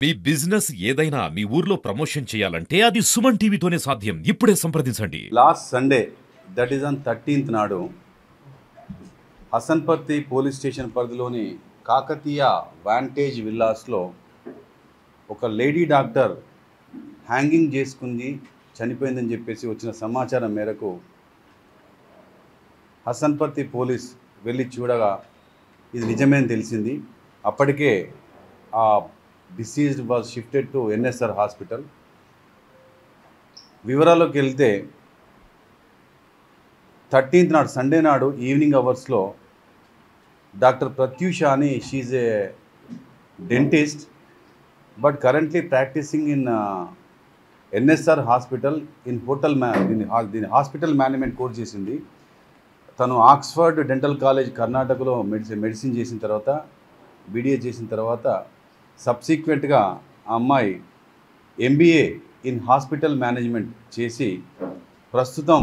మీ business ఏదైనా మీ ఊర్లో promotion చేయాలంటే అది సుమన్ టీవీతోనే సాధ్యం. ఇప్పుడే సంప్రదించండి. Last Sunday that is on 13th నాడు హసన్పర్తి పోలీస్ స్టేషన్ పరిధిలోని కాకతీయ వాంటేజ్ విల్లాస్లో ఒక లేడీ డాక్టర్ హ్యాంగింగ్ చేసుకుంది, చనిపోయిందని చెప్పేసి వచ్చిన సమాచారం మేరకు హసన్పర్తి పోలీస్ వెళ్ళి చూడగా ఇది నిజమేని తెలిసింది. అప్పటికే ఆ deceased was shifted to NSR hospital. వివరాల్లోకి వెళ్తే 13th నాడు సండే నాడు ఈవినింగ్ అవర్స్లో డాక్టర్ ప్రత్యూష అని she a dentist but currently practising in NSR hospital in దీని హాస్పిటల్ మేనేజ్మెంట్ కోర్స్ చేసింది. తను ఆక్స్ఫర్డ్ డెంటల్ కాలేజ్ కర్ణాటకలో మెడిసిన్ చేసిన తర్వాత బీడీఏ చేసిన తర్వాత సబ్సిక్వెంట్గా ఆ అమ్మాయి ఎంబీఏ ఇన్ హాస్పిటల్ మేనేజ్మెంట్ చేసి ప్రస్తుతం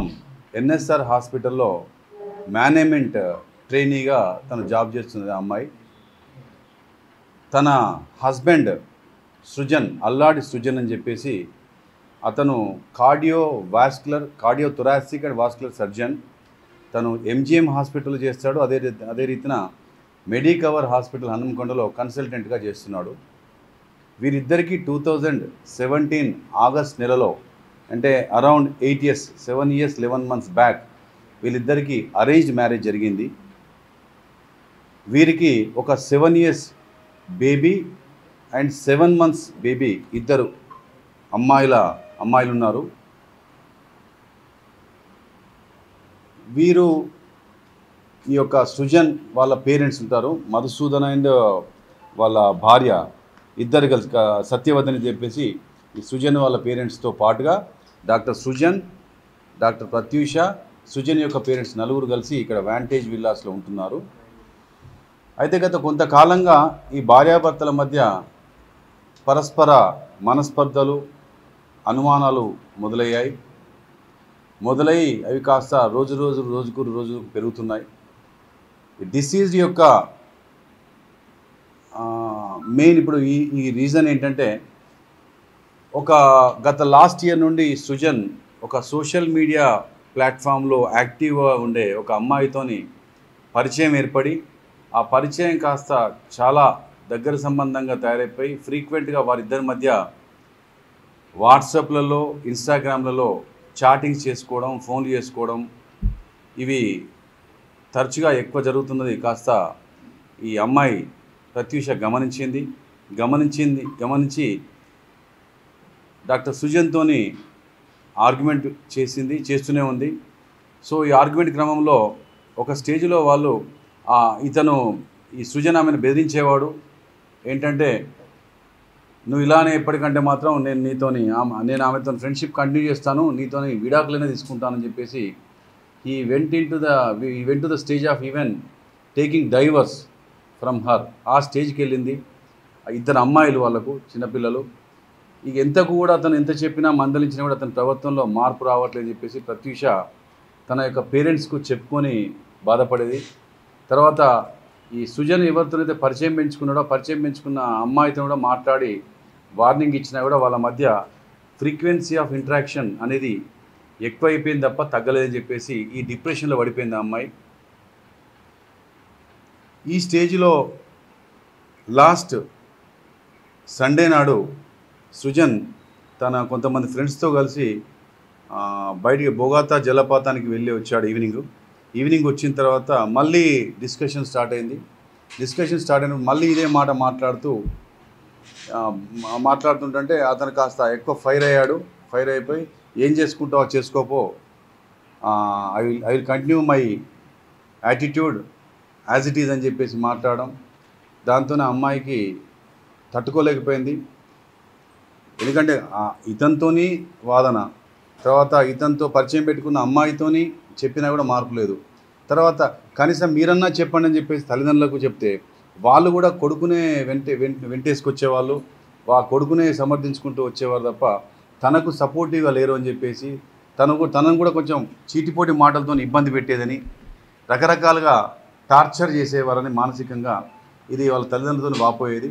ఎన్ఎస్ఆర్ హాస్పిటల్లో మేనేజ్మెంట్ ట్రైనీగా తను జాబ్ చేస్తుంది. ఆ అమ్మాయి తన హస్బెండ్ సృజన్, అల్లాడి సృజన్ అని చెప్పేసి అతను cardio thoracic and vascular surgeon. తను ఎంజిఎం హాస్పిటల్ చేస్తాడు. అదే రీతిన మెడికవర్ హాస్పిటల్ హనుమకొండలో కన్సల్టెంట్గా చేస్తున్నాడు. వీరిద్దరికీ 2017 ఆగస్ట్ నెలలో, అంటే around 8 years 7 years 11 months back వీళ్ళిద్దరికీ అరేంజ్డ్ మ్యారేజ్ జరిగింది. వీరికి ఒక 7 years baby and 7 months baby, ఇద్దరు అమ్మాయిలు ఉన్నారు. వీరు ఈ యొక్క సృజన్ వాళ్ళ పేరెంట్స్ ఉంటారు, మధుసూదన్ అండ్ వాళ్ళ భార్య ఇద్దరు కలిసి సత్యవతిని చెప్పేసి ఈ సృజన్ వాళ్ళ పేరెంట్స్తో పాటుగా డాక్టర్ సృజన్, డాక్టర్ ప్రత్యూష, సృజన్ యొక్క పేరెంట్స్ నలుగురు కలిసి ఇక్కడ వాంటేజ్ విల్లాస్లో ఉంటున్నారు. అయితే గత కొంతకాలంగా ఈ భార్యాభర్తల మధ్య పరస్పర మనస్పర్ధలు, అనుమానాలు మొదలయ్యాయి. అవి కాస్త రోజుకు పెరుగుతున్నాయి. డిసీజ్ యొక్క మెయిన్ ఇప్పుడు ఈ రీజన్ ఏంటంటే, గత లాస్ట్ ఇయర్ నుండి సృజన్ ఒక సోషల్ మీడియా ప్లాట్ఫామ్లో యాక్టివ్గా ఉండే ఒక అమ్మాయితోని పరిచయం ఏర్పడి, ఆ పరిచయం కాస్త చాలా దగ్గర సంబంధంగా తయారైపోయి ఫ్రీక్వెంట్గా వారిద్దరి మధ్య వాట్సాప్లలో, ఇన్స్టాగ్రామ్లలో చాటింగ్స్ చేసుకోవడం, ఫోన్లు చేసుకోవడం, ఇవి తరచుగా ఎక్కువ జరుగుతున్నది కాస్త ఈ అమ్మాయి ప్రత్యూష గమనించి డాక్టర్ సృజన్తోని ఆర్గ్యుమెంట్ చేస్తూనే ఉంది. సో ఈ ఆర్గ్యుమెంట్ క్రమంలో ఒక స్టేజ్లో వాళ్ళు ఈ సృజన్ ఆమెను బెదిరించేవాడు. ఏంటంటే, నువ్వు ఇలానే ఎప్పటికంటే మాత్రం నేను ఆమెతో ఫ్రెండ్షిప్ కంటిన్యూ చేస్తాను, నీతోని విడాకులనే తీసుకుంటానని చెప్పేసి he went to the stage of even taking divorce from her. ఆ స్టేజ్కి వెళ్ళింది. ఇద్దరు అమ్మాయిలు, వాళ్ళకు చిన్నపిల్లలు. ఇక అతను ఎంత చెప్పినా మందలించినా కూడా అతని ప్రవర్తనలో మార్పు రావట్లేదని చెప్పేసి ప్రత్యూష తన యొక్క పేరెంట్స్కు చెప్పుకొని బాధపడేది. తర్వాత ఈ సృజన్ ఎవరితోనైతే పరిచయం పెంచుకున్న అమ్మాయితో కూడా మాట్లాడి వార్నింగ్ ఇచ్చినా కూడా వాళ్ళ మధ్య ఫ్రీక్వెన్సీ ఆఫ్ ఇంటరాక్షన్ అనేది ఎక్కువైపోయింది తప్ప తగ్గలేదని చెప్పేసి ఈ డిప్రెషన్లో పడిపోయింది ఆ అమ్మాయి. ఈ స్టేజ్లో లాస్ట్ సండే నాడు సృజన్ తన కొంతమంది ఫ్రెండ్స్తో కలిసి బయటికి బొగాతా జలపాతానికి వెళ్ళి వచ్చాడు. ఈవినింగ్ వచ్చిన తర్వాత మళ్ళీ డిస్కషన్ స్టార్ట్ అయినప్పుడు మళ్ళీ ఇదే మాట మాట్లాడుతుంటే అతను కాస్త ఎక్కువ ఫైర్ అయిపోయి, ఏం చేసుకుంటావో చేసుకోపో, I will continue my attitude as it is అని చెప్పేసి మాట్లాడడం. దాంతోనే అమ్మాయికి తట్టుకోలేకపోయింది. ఎందుకంటే ఇతనితోని వాదన, తర్వాత ఇతనితో పరిచయం పెట్టుకున్న అమ్మాయితోని చెప్పినా కూడా మార్పు లేదు. తర్వాత కనీసం మీరన్నా చెప్పండి అని చెప్పేసి తల్లిదండ్రులకు చెప్తే వాళ్ళు కూడా కొడుకునే వెంటేసుకొచ్చేవాళ్ళు, కొడుకునే సమర్థించుకుంటూ వచ్చేవారు తప్ప తనకు సపోర్టివ్గా లేరు అని చెప్పేసి తనను కూడా కొంచెం చీటిపోటి మాటలతో ఇబ్బంది పెట్టేదని, రకరకాలుగా టార్చర్ చేసేవారని మానసికంగా ఇది వాళ్ళ తల్లిదండ్రులతో వాపోయేది.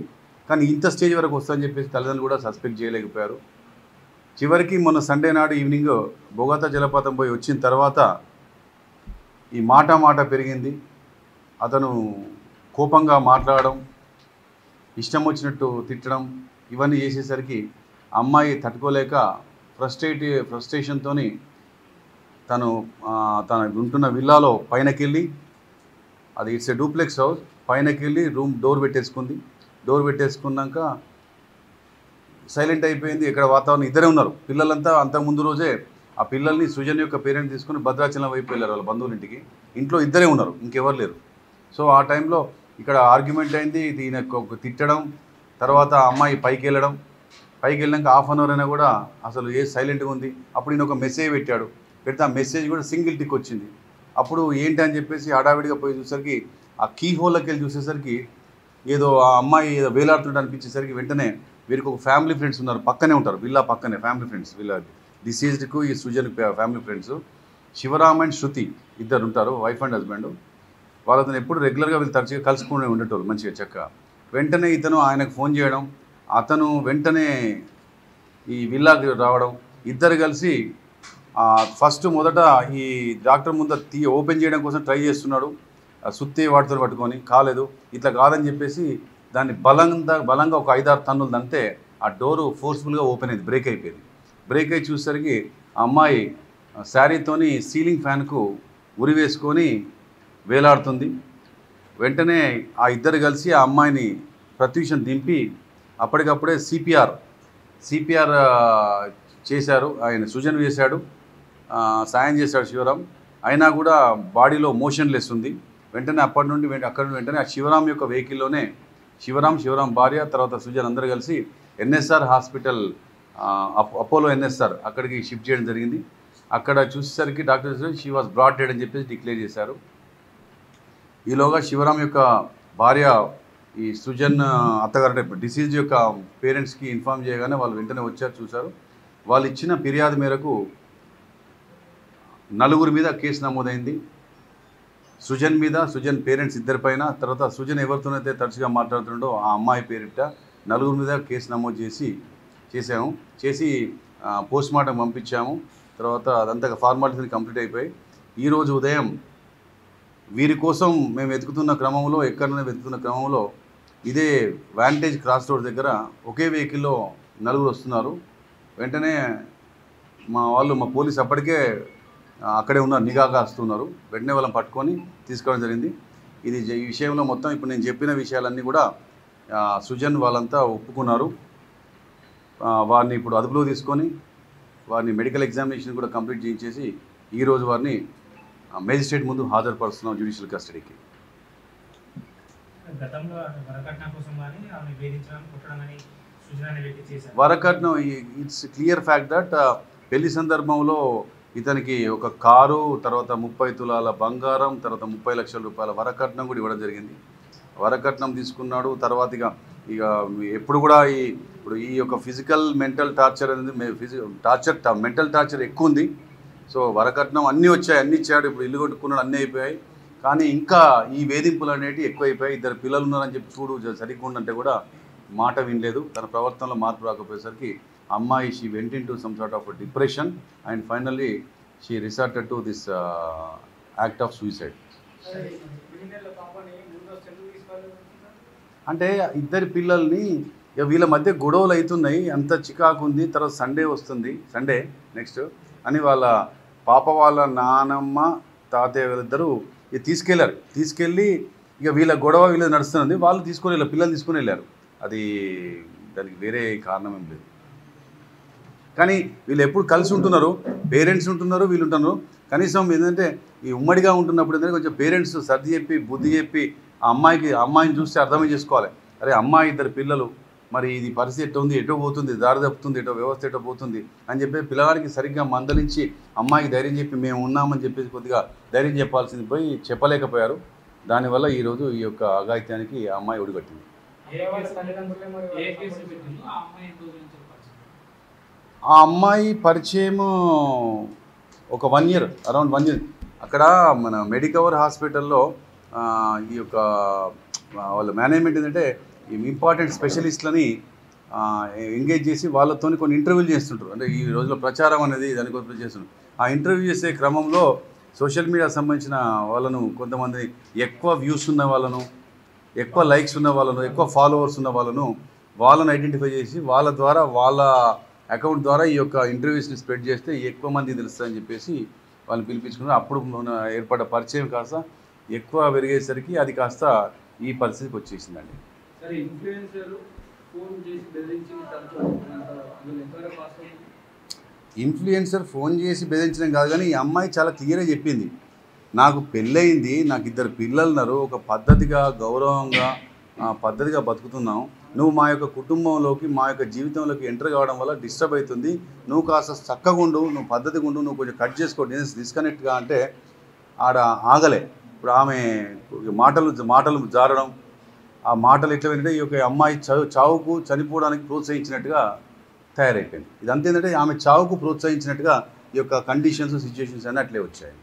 కానీ ఇంత స్టేజ్ వరకు వస్తుందని చెప్పేసి తల్లిదండ్రులు కూడా సస్పెక్ట్ చేయలేకపోయారు. చివరికి మొన్న సండే నాడు ఈవినింగ్ బొగతా జలపాతం పోయి వచ్చిన తర్వాత ఈ మాట పెరిగింది. అతను కోపంగా మాట్లాడడం, ఇష్టం వచ్చినట్టు తిట్టడం, ఇవన్నీ చేసేసరికి అమ్మాయి తట్టుకోలేక ఫ్రస్ట్రేషన్తో తన ఉంటున్న విల్లాలో పైనకెళ్ళి, అది ఇట్స్ ఏ డూప్లెక్స్ హౌస్, పైనకెళ్ళి రూమ్ డోర్ పెట్టేసుకుంది. డోర్ పెట్టేసుకున్నాక సైలెంట్ అయిపోయింది. ఇక్కడ వాతావరణం ఇద్దరే ఉన్నారు. పిల్లలంతా అంతకుముందు రోజే ఆ పిల్లల్ని సృజన్ యొక్క పేరెంట్ తీసుకుని భద్రాచలం వైపు వెళ్ళారు వాళ్ళ బంధువుల ఇంటికి. ఇంట్లో ఇద్దరే ఉన్నారు, ఇంకెవరు లేరు. సో ఆ టైంలో ఇక్కడ ఆర్గ్యుమెంట్ అయింది, దీనికి తిట్టడం, తర్వాత అమ్మాయి పైకి వెళ్ళాక హాఫ్ అన్ అవర్ అయినా కూడా అసలు సైలెంట్గా ఉంది. అప్పుడు ఈయన ఒక మెసేజ్ పెట్టాడు. పెడితే ఆ మెసేజ్ కూడా సింగిల్ టిక్ వచ్చింది. అప్పుడు ఏంటి అని చెప్పేసి హడావిడిగా పోయి చూసేసరికి ఆ కీ హోల్లోకి వెళ్ళి చూసేసరికి ఏదో ఆ అమ్మాయి ఏదో వేలాడుతుంటే అనిపించేసరికి వెంటనే వీరికి ఒక ఫ్యామిలీ ఫ్రెండ్స్ ఉన్నారు, పక్కనే ఉంటారు, విల్లా పక్కనే ఫ్యామిలీ ఫ్రెండ్స్, వీళ్ళ డిసీజ్డ్కు ఈ Srujan family friends Shivaram and Shruti ఇద్దరు ఉంటారు, వైఫ్ అండ్ హస్బెండ్. వాళ్ళతో ఎప్పుడు రెగ్యులర్గా వీళ్ళు తరచుగా కలుసుకుని ఉండేటోళ్ళు మంచిగా చక్కగా. వెంటనే ఇతను ఆయనకు ఫోన్ చేయడం, అతను వెంటనే ఈ విల్లాకి రావడం, ఇద్దరు కలిసి ఫస్ట్ మొదట ఈ డాక్టర్ ముందు ఓపెన్ చేయడం కోసం ట్రై చేస్తున్నాడు. సుత్తి వాటితో పట్టుకొని కాలేదు. ఇట్లా కాదని చెప్పేసి దాన్ని బలంగా ఒక 5-6 టన్నులు దంతే ఆ డోరు ఫోర్స్ఫుల్గా ఓపెన్ అయింది, బ్రేక్ అయిపోయింది. బ్రేక్ అయి చూసేసరికి ఆ అమ్మాయి శారీతోని సీలింగ్ ఫ్యాన్కు ఉరి వేసుకొని వేలాడుతుంది. వెంటనే ఆ ఇద్దరు కలిసి ఆ అమ్మాయిని ప్రత్యూషం దింపి అప్పటికప్పుడే సిపిఆర్ చేశారు. ఆయన సృజన్ వేశాడు, సాయం చేశాడు శివరాం. అయినా కూడా బాడీలో మోషన్లెస్ ఉంది. వెంటనే అక్కడి నుండి వెంటనే ఆ శివరాం యొక్క వెహికల్లోనే శివరాం భార్య తర్వాత సృజన్ అందరూ కలిసి ఎన్ఎస్ఆర్ హాస్పిటల్, అపోలో ఎన్ఎస్ఆర్ అక్కడికి షిఫ్ట్ చేయడం జరిగింది. అక్కడ చూసేసరికి doctor she was brought dead అని చెప్పేసి డిక్లేర్ చేశారు. ఈలోగా శివరాం యొక్క భార్య ఈ సృజన్ అత్తగారు డిసీజ్ యొక్క పేరెంట్స్కి ఇన్ఫామ్ చేయగానే వాళ్ళు వెంటనే వచ్చారు, చూశారు. వాళ్ళు ఇచ్చిన ఫిర్యాదు మేరకు 4 మీద కేసు నమోదైంది. సృజన్ మీద, సృజన్ పేరెంట్స్ ఇద్దరిపైన, తర్వాత సృజన్ ఎవరితోనైతే తరచుగా మాట్లాడుతుండో ఆ అమ్మాయి పేరిట 4 మీద కేసు నమోదు చేసి పోస్ట్ మార్టం పంపించాము. తర్వాత అదంతా ఫార్మాలిటీస్ కంప్లీట్ అయిపోయి ఈరోజు ఉదయం వీరి కోసం మేము వెతుకుతున్న క్రమంలో ఇదే వాంటేజ్ క్రాస్ రోడ్ దగ్గర ఒకే వెహికల్లో 4 వస్తున్నారు. వెంటనే మా పోలీసు అప్పటికే అక్కడే ఉన్నారు, నిఘా కాస్తున్నారు. వెంటనే వాళ్ళని పట్టుకొని తీసుకోవడం జరిగింది. ఈ విషయంలో మొత్తం ఇప్పుడు నేను చెప్పిన విషయాలన్నీ కూడా సృజన్ వాళ్ళంతా ఒప్పుకున్నారు. వారిని ఇప్పుడు అదుపులో తీసుకొని వారిని మెడికల్ ఎగ్జామినేషన్ కూడా కంప్లీట్ చేయించేసి ఈరోజు వారిని మేజిస్ట్రేట్ ముందు హాజరుపరుస్తున్నాం జ్యుడిషియల్ కస్టడీకి. వరకట్నం ఇట్స్ క్లియర్ ఫ్యాక్ట్ దట్ పెళ్లి సందర్భంలో ఇతనికి ఒక కారు, తర్వాత 30 తులాల బంగారం, తర్వాత 30 లక్షల రూపాయల వరకట్నం కూడా ఇవ్వడం జరిగింది. వరకట్నం తీసుకున్నాడు. తర్వాత ఇక ఎప్పుడు కూడా ఇప్పుడు ఈ యొక్క ఫిజికల్ మెంటల్ టార్చర్ అనేది మెంటల్ టార్చర్ ఎక్కువ ఉంది. సో వరకట్నం అన్నీ వచ్చాయి, అన్నీ ఇచ్చాడు. ఇప్పుడు ఇల్లు కొట్టుకున్నాడు, అన్నీ అయిపోయాయి. కానీ ఇంకా ఈ వేధింపులు అనేవి ఎక్కువైపోయాయి. 2 పిల్లలు ఉన్నారని చెప్పి చూడు సరిగ్గా ఉండంటే కూడా మాట వినలేదు. తన ప్రవర్తనలో మార్పు రాకపోయేసరికి అమ్మాయి she went in to some sort of depression and finally she resorted to this act of suicide. అంటే ఇద్దరి పిల్లల్ని వీళ్ళ మధ్య గొడవలు అవుతున్నాయి, అంత చికాకు ఉంది. తర్వాత సండే వస్తుంది, సండే నెక్స్ట్ అని వాళ్ళ పాప వాళ్ళ నానమ్మ తాతయ్య వీళ్ళిద్దరూ తీసుకెళ్ళి ఇక వీళ్ళ గొడవ నడుస్తుంది. వాళ్ళు పిల్లలు తీసుకొని వెళ్ళారు. అది దానికి వేరే కారణం ఏం లేదు. కానీ వీళ్ళు ఎప్పుడు కలిసి ఉంటున్నారు, పేరెంట్స్ ఉంటున్నారు, వీళ్ళు ఉంటున్నారు. కనీసం ఏంటంటే ఈ ఉమ్మడిగా ఉంటున్నప్పుడు ఏంటంటే కొంచెం పేరెంట్స్ సర్ది చెప్పి బుద్ధి చెప్పి అమ్మాయిని చూస్తే అర్థమే చేసుకోవాలి. అరే అమ్మాయి 2 పిల్లలు, మరి ఇది పరిస్థితి ఎట్టో ఉంది, ఎటో పోతుంది, దారి తప్పుతుంది, ఎటో వ్యవస్థ ఎటో పోతుంది అని చెప్పి పిల్లగాడికి సరిగ్గా మందలించి అమ్మాయికి ధైర్యం చెప్పి మేము ఉన్నామని చెప్పేసి కొద్దిగా ధైర్యం చెప్పాల్సింది పోయి చెప్పలేకపోయారు. దానివల్ల ఈరోజు ఈ యొక్క అఘాయిత్యానికి ఆ అమ్మాయి ఒడిగట్టింది. ఆ అమ్మాయి పరిచయం ఒక 1 year, అరౌండ్ 1 year. అక్కడ మన మెడికవర్ హాస్పిటల్లో ఈ యొక్క వాళ్ళ మేనేజ్మెంట్ ఏంటంటే ఇంపార్టెంట్ స్పెషలిస్ట్లని ఎంగేజ్ చేసి వాళ్ళతో కొన్ని ఇంటర్వ్యూలు చేస్తుంటారు. అంటే ఈ రోజుల్లో ప్రచారం అనేది దానికోసం చేస్తుంటారు. ఆ ఇంటర్వ్యూ చేసే క్రమంలో సోషల్ మీడియాకి సంబంధించిన వాళ్ళను, కొంతమంది ఎక్కువ వ్యూస్ ఉన్న వాళ్ళను, ఎక్కువ లైక్స్ ఉన్న వాళ్ళను, ఎక్కువ ఫాలోవర్స్ ఉన్న వాళ్ళను ఐడెంటిఫై చేసి వాళ్ళ ద్వారా, వాళ్ళ అకౌంట్ ద్వారా ఈ యొక్క ఇంటర్వ్యూస్ని స్ప్రెడ్ చేస్తే ఎక్కువ మంది తెలుస్తుందని చెప్పేసి వాళ్ళని పిలిపించుకున్నారు. అప్పుడు ఏర్పడ్డ పరిచయం కాస్త ఎక్కువ పెరిగేసరికి అది కాస్త ఈ పరిస్థితికి వచ్చేసిందండి. ఇన్ఫ్లుయెన్సర్ ఫోన్ చేసి బెదిరించడం కాదు, కానీ ఈ అమ్మాయి చాలా క్లియర్గా చెప్పింది, నాకు పెళ్ళయింది, నాకు 2 పిల్లలు ఉన్నారు, ఒక పద్ధతిగా గౌరవంగా పద్ధతిగా బతుకుతున్నాం, నువ్వు మా యొక్క కుటుంబంలోకి, మా యొక్క జీవితంలోకి ఎంటర్ కావడం వల్ల డిస్టర్బ్ అవుతుంది, నువ్వు కాస్త చక్కగా ఉండు, నువ్వు పద్ధతిగా ఉండు, నువ్వు కొంచెం కట్ చేసుకో, డిస్కనెక్ట్గా అంటే ఆడ ఆగలే. ఇప్పుడు ఆమె మాటలు జారడం, ఆ మాటలు ఎట్లా ఏంటంటే ఈ యొక్క అమ్మాయి చావుకు, చనిపోవడానికి ప్రోత్సహించినట్టుగా తయారైపోయింది. ఇదంతా ఏంటంటే ఆమె చావుకు ప్రోత్సహించినట్టుగా ఈ యొక్క కండిషన్స్, సిచ్యువేషన్స్ అన్నీ అట్లే వచ్చాయి.